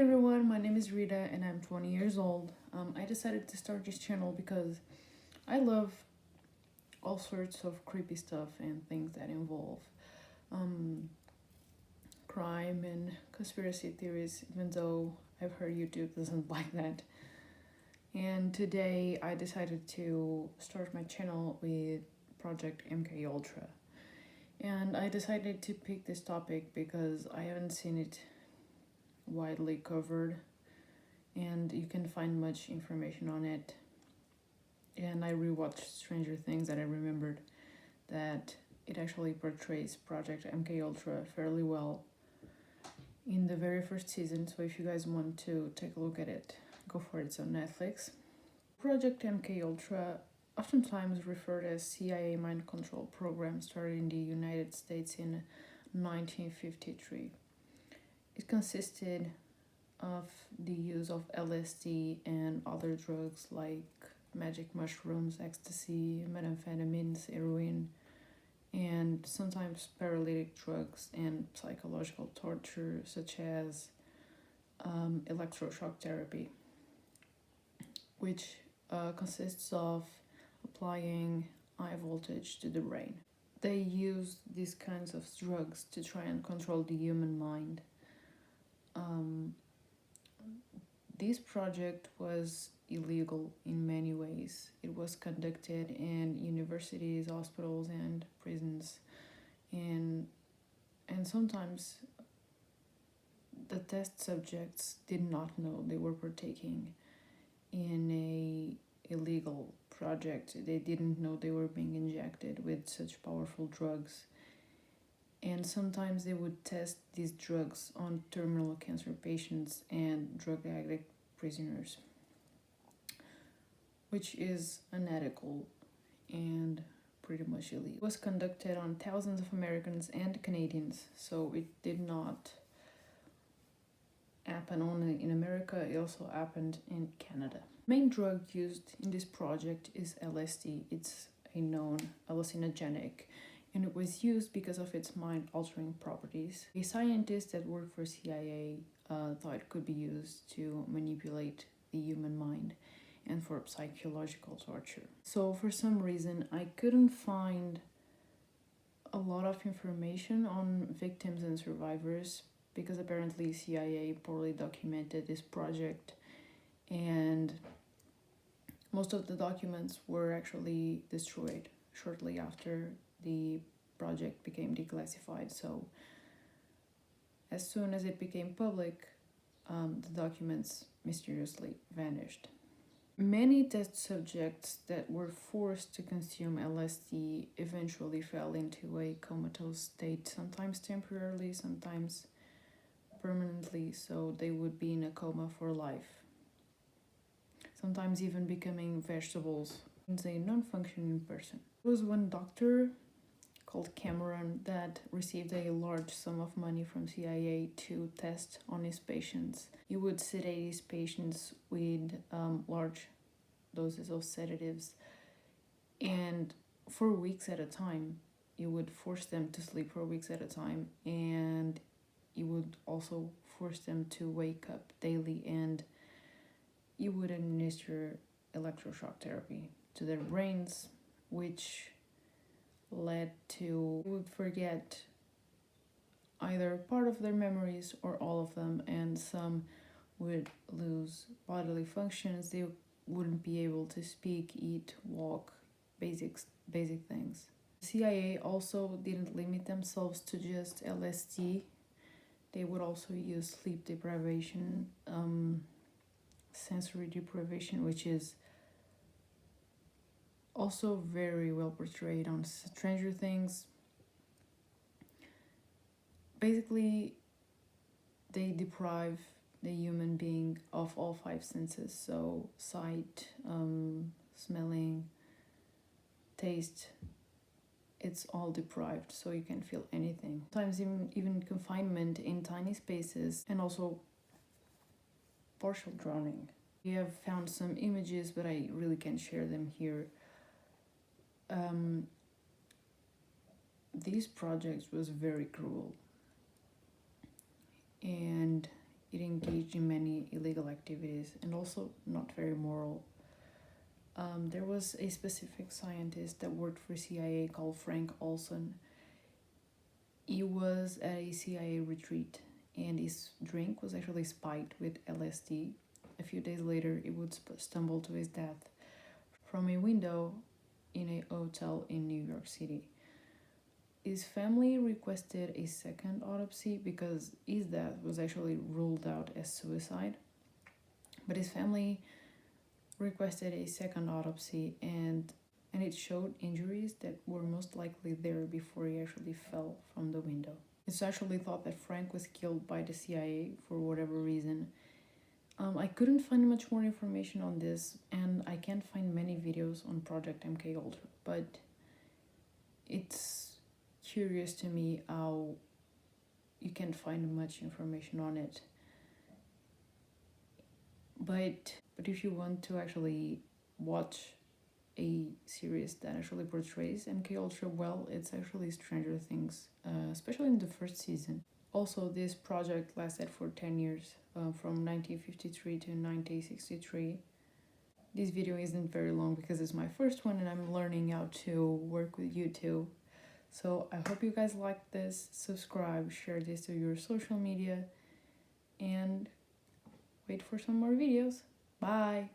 everyone, my name is Rita and I'm 20 years old. I decided to start this channel because I love all sorts of creepy stuff and things that involve crime and conspiracy theories, even though I've heard YouTube doesn't like that. And today I decided to start my channel with Project MK Ultra. And I decided to pick this topic because I haven't seen it widely covered and you can find much information on it. And I rewatched Stranger Things and I remembered that it actually portrays Project MK Ultra fairly well in the very first season. So if you guys want to take a look at it, go for it. It's on Netflix. Project MK Ultra, oftentimes referred as CIA mind control program, started in the United States in 1953. It consisted of the use of LSD and other drugs like magic mushrooms, ecstasy, methamphetamines, heroin, and sometimes paralytic drugs and psychological torture such as electroshock therapy, which consists of applying high voltage to the brain. They used these kinds of drugs to try and control the human mind. This project was illegal in many ways. It was conducted in universities, hospitals, and prisons, and sometimes the test subjects did not know they were partaking in a illegal project. They didn't know they were being injected with such powerful drugs. And sometimes they would test these drugs on terminal cancer patients and drug addict prisoners, which is unethical and pretty much illegal. It was conducted on thousands of Americans and Canadians, so it did not happen only in America, it also happened in Canada. The main drug used in this project is LSD. It's a known hallucinogenic, and it was used because of its mind-altering properties. A scientist that worked for CIA thought it could be used to manipulate the human mind and for psychological torture. So for some reason, I couldn't find a lot of information on victims and survivors because apparently CIA poorly documented this project, and most of the documents were actually destroyed shortly after the project became declassified. So as soon as it became public, the documents mysteriously vanished. Many test subjects that were forced to consume LSD eventually fell into a comatose state, sometimes temporarily, sometimes permanently, so they would be in a coma for life, sometimes even becoming vegetables. It's a non-functioning person. There was one doctor called Cameron that received a large sum of money from CIA to test on his patients. He would sedate his patients with large doses of sedatives, and for weeks at a time. You would force them to sleep for weeks at a time, and you would also force them to wake up daily, and you would administer electroshock therapy to their brains, which led to would forget either part of their memories or all of them, and some would lose bodily functions. They wouldn't be able to speak, eat, walk, basic things. CIA also didn't limit themselves to just LSD. They would also use sleep deprivation, sensory deprivation, which is also very well portrayed on Stranger Things. Basically, they deprive the human being of all five senses, so sight, smelling, taste. It's all deprived, so you can feel anything. Sometimes even confinement in tiny spaces, and also partial drowning. We have found some images, but I really can't share them here. These projects was very cruel, and it engaged in many illegal activities and also not very moral. There was a specific scientist that worked for CIA called Frank Olson. He was at a CIA retreat and his drink was actually spiked with LSD. A few days later, he would stumble to his death from a window in a hotel in New York City. His family requested a second autopsy because his death was actually ruled out as suicide. But his family requested a second autopsy and it showed injuries that were most likely there before he actually fell from the window. It's actually thought that Frank was killed by the CIA for whatever reason. I couldn't find much more information on this, and I can't find many videos on Project MKUltra, but it's curious to me how you can't find much information on it. But if you want to actually watch a series that actually portrays MKUltra well, it's actually Stranger Things, especially in the first season. Also, this project lasted for 10 years, from 1953 to 1963. This video isn't very long because it's my first one and I'm learning how to work with YouTube. So I hope you guys like this, subscribe, share this to your social media, and wait for some more videos. Bye!